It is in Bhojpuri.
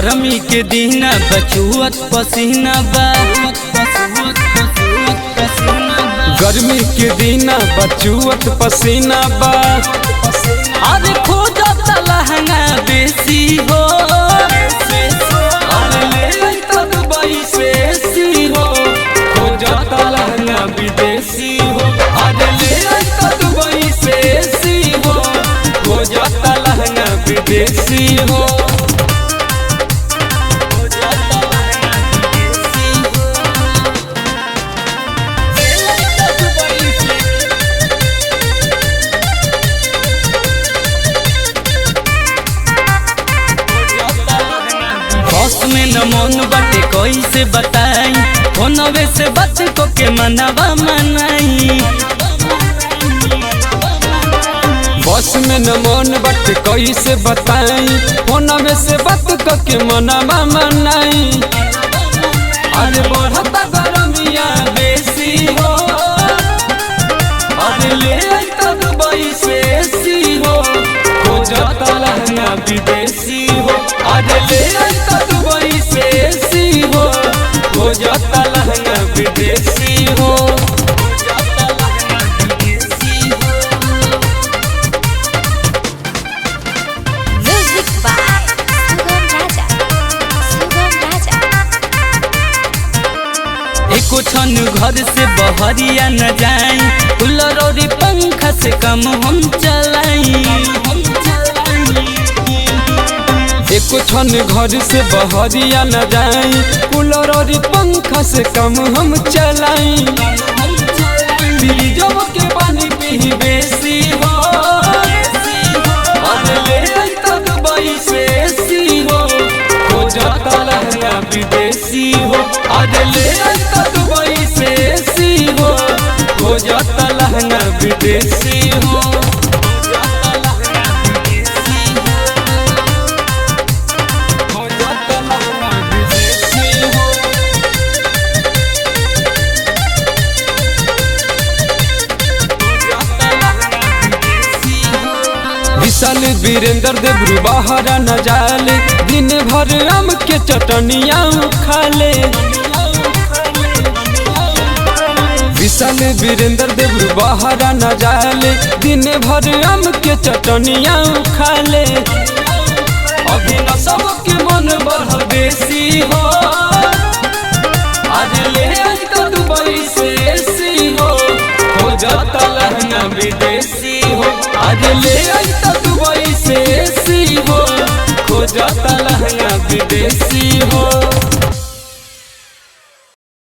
गर्मी के दिन बचुअत पसीना बा, गर्मी के दिन बचुअत पसीना बा। अरे खोजत लहंगा बेसी हो, अरे ले तब बैसी हो, खोजत लहंगा विदेशी हो, अरे ले तब बैसी हो, खोजत लहंगा विदेशी हो। बस में न मन बाटे कैसे बताई, फोनवे से बात को के मनवा मनाई। बस में न मन बट कैसे बताई, फोनवे से बात को के मनवा मनाई। अरे बढ़ता गरमिया बेसी हो, अरे ले तब बैसी हो, खोजत लहंगा विदेशी हो, अरे ले तब बैसी हो, खोजत लहंगा विदेशी हो। Music by Sugam Raja. Sugam Raja. एको क्षण घर से बहरिया न जाई, कूलर और पंखा से कम हम चलाई। एको क्षण घर से बहरिया न जाई, कूलर और पंखा से कम हम चलाई। फ्रिजवा के पानी पी बेसी हो, अरे ले तब बैसी हो, खोजत लहंगा विदेशी हो, अरे ले तब बैसी हो, खोजत लहंगा विदेशी हो। विशाल वीरेंद्र देवरू बाहर न जाले, दिन भर आम के चटनिया खाले। विशाल वीरेंद्र देवरू बाहर न जाले, दिन भर आम के चटनिया खाले। अभी न सबके मन बढ़ बेसी हो, आज ले तब बैसी हो, खोजत लहंगा विदेशी हो, आज ले तब बैसी हो, खोजत लहंगा विदेशी हो।